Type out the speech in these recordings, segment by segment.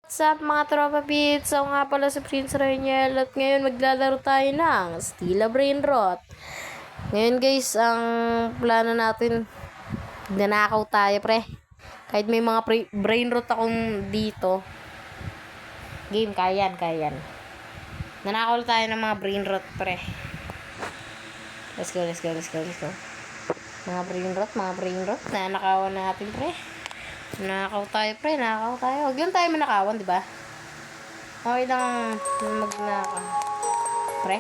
What's up mga tropa pits? Ako nga pala si Prince Raniel at ngayon maglalaro tayo ng Stila Brain Rot. Ngayon guys, ang plano natin, nanakaw tayo pre. Kahit may mga brain rot akong dito. Game, kaya yan. Nanakaw tayo ng mga brain rot pre. Let's go. Mga brain rot. Nanakawan natin pre. Nakaw tayo pre, Huwag lang tayo manakawan, di ba? Okay lang magnakaw. Pre?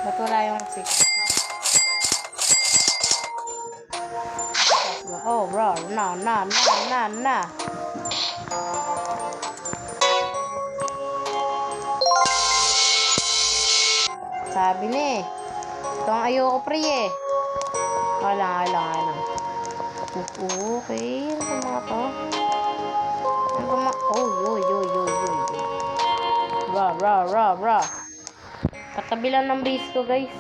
Ba't wala yung secret? Oh bro, na. Sabi ni eh. Ito ang ayoko pre eh. Wala lang. Okay, ano mga to? Bra. Katabi lang ng base ko, guys.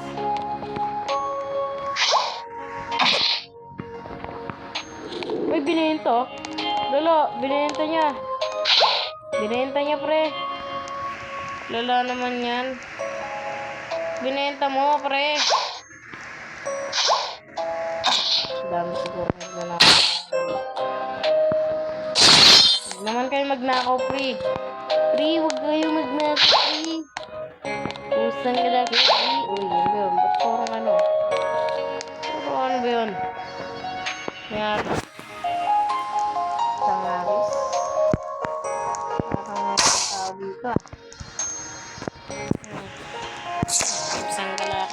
Uy, binenta. Lolo, binenta niya. Binenta niya, pre. Lolo naman yan. Binenta mo, pre. Dami siguro na huwag naman kayo magnakaw, pre. Huwag kayo magnakaw, pre. Pusan ka lang, pre. Uy, yun ba yun? Ba't parang ano? Ano ba yun? Yan. Sangaris. Parang tao dito, ah. Pusan ka lang, ah.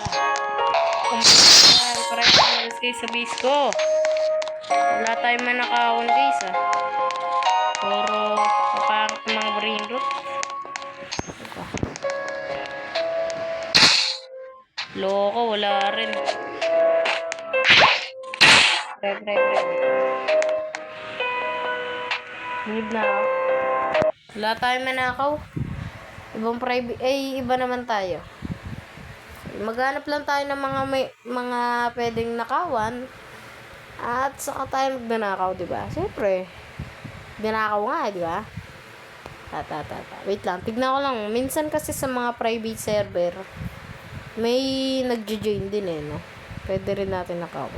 Parang umalis kayo sa base ko. Wala tayong manakawan, guys, ah. Puro mapakit ng mga brain rot. Loko, wala rin. Pre. Need na ako. Wala tayong manakaw. Ibang private, iba naman tayo. Maghanap lang tayo ng mga pwedeng nakawan. At saka tayo magnanakaw, diba? Siyempre. Ginakaw nga, diba? Wait lang, tignan ko lang. Minsan kasi sa mga private server, may nagjo-join din eh, no? Pwede rin natin nakaw.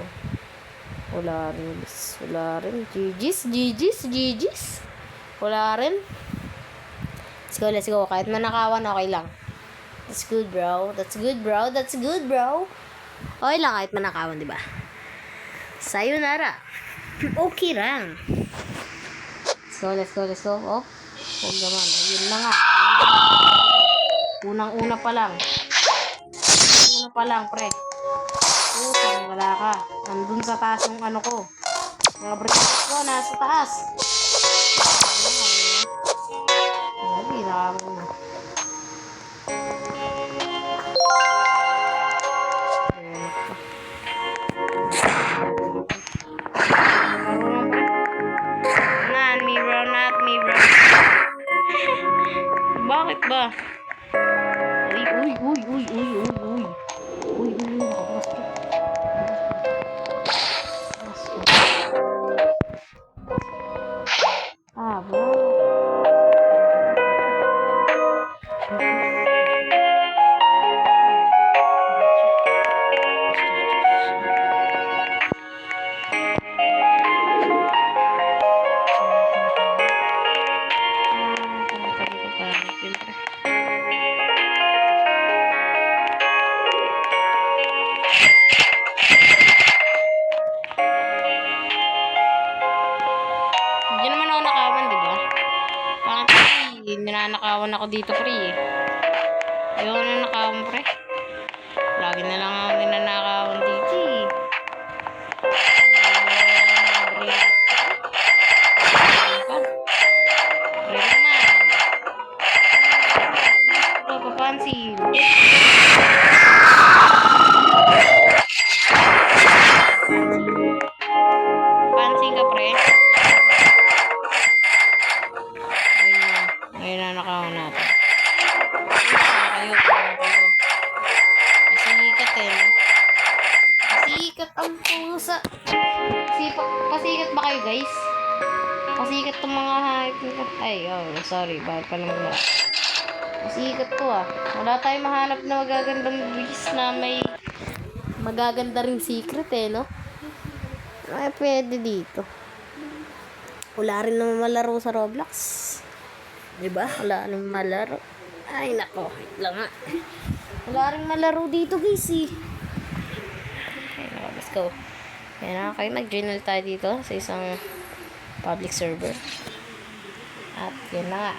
Wala rin. GG's. Wala rin. Let's go. Kahit manakawan, okay lang. That's good, bro. Okay lang kahit manakawan, diba? Sayonara. Okay lang. Let's go. Oh. Huwag naman. Yun na nga. Unang-una pa lang, pre. Wala ka. Nandun sa taas yung ano ko. Mga bricks ko, nasa taas. Hindi, nakakaroon na. Not me, bro. Bakit ba? Uy, bro. Hindi naman ako nakawan, diba? Ninanakawan ako dito, pre, eh. Ayoko na nakawan, pre. Lagi na lang ako ninanakawan dito, eh. Pre naman. Papansin. Pansin ka, pre. Ayun na nakawan natin. Kayo. Pasikat eh. Pasikat ang pusa. Pasikat ba kayo, guys? Pasikat tong mga hype nito. Ay, sorry. Bakit pa naman wala? Pasikat to Wala tayong mahanap na magagandang bis na may magaganda ring secret no? Ay, pwede dito. Wala rin naman malaro sa Roblox. Diba? Wala naman malaro. Ay, nako. Wait lang nga. Wala rin malaro dito, guys, Okay, nako. Let's go. Kaya na kayo. Mag-join tayo dito sa isang public server. At yun na nga.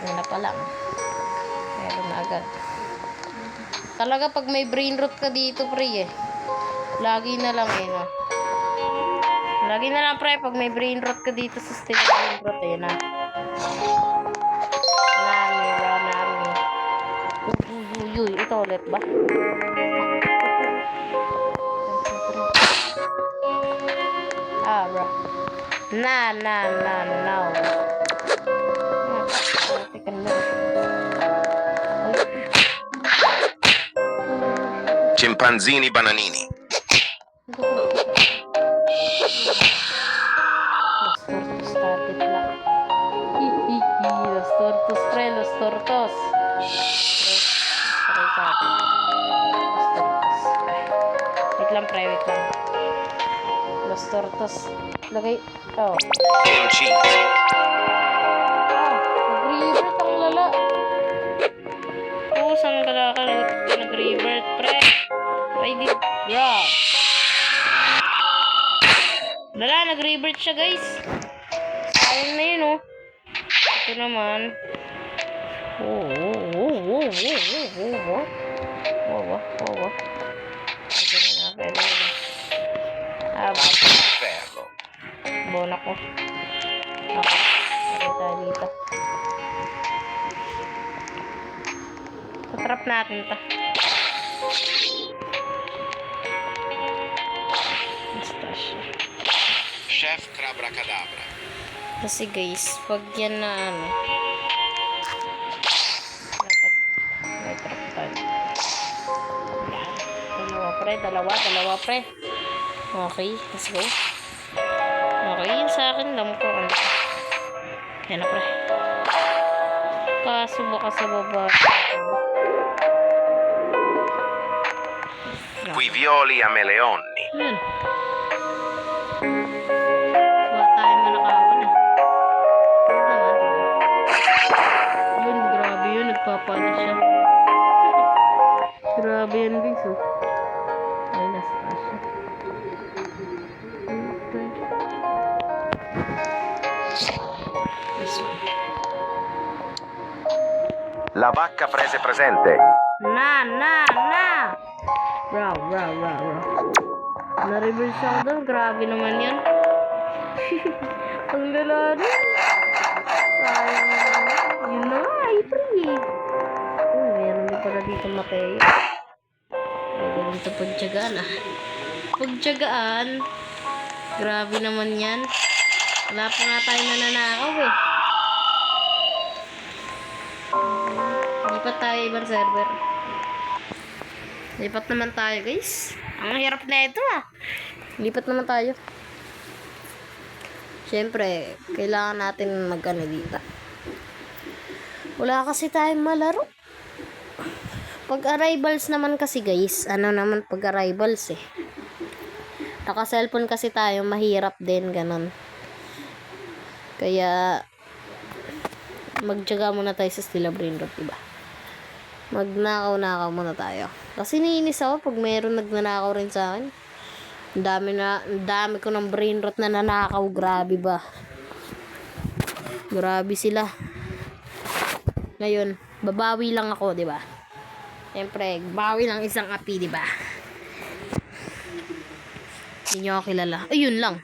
Una pa lang. Meron na agad. Talaga pag may brain rot ka dito, pre, lagi na lang, no? Lagi na lang, pre, pag may brain rot ka dito sa Steel Brain Rot, na. Nami. Uy, ito ulit ba? Bro. No. Chimpanzini bananini. Los tortos, pre, los tortos. Wait lang, pre, wait lang. Los tortos. Lagay, Game cheat. nag-revert ang lala. Saan ka nag-revert, pre? Ready, bro. Lala, nag-revert siya, guys. Sayang na yun, Ito naman. Pwede na. Ferro. Bonak ko. Okay, tayo dito. Satrap natin ito. Chef Crabra-Cadabra. Kasi guys, pag yan na dapat may trap tayo. Dalawa pre. Okay, let's go. Okay, yun sa akin lang ko. Yan na pre. Kaso baka sa baba. Qui violi a meleonni. Yan. Wala tayong manakawan Yun, grabe yun. Nagpapala siya. Grabe yan guys, Ay, nasa siya. La vacca prese presente. Na. Bro. Na-reverse ako doon. Grabe naman yan. Ang lala doon. Sayang naman. Yun na nga, pre. Meron din pala dito Mateo. Pwede rin ito pagtyagaan, Pagtyagaan. Grabe naman yan. Wala pa nga tayo nananakaw, Lipat tayo ibang server. Lipat naman tayo, guys. Ang hirap na ito, Lipat naman tayo. Siyempre, kailangan natin dito. Wala kasi tayong malaro. Pag arrivals naman kasi, guys, pag arrivals, naka-cellphone kasi tayo, mahirap din, ganon. Kaya, magtyaga muna tayo sa Steel Brain Rot, diba? Magnakaw-nakaw muna tayo. Kasi niinis ako pag mayroon nagnanakaw rin sa akin. Ang dami ko ng brain rot na nanakaw. Grabe ba? Grabe sila. Ngayon, babawi lang ako, di ba? Siyempre, bawi lang isang api, di ba? Hindi nyo ako kilala. Ayun lang.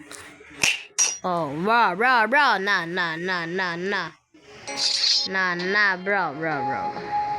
Bro. Na, bro.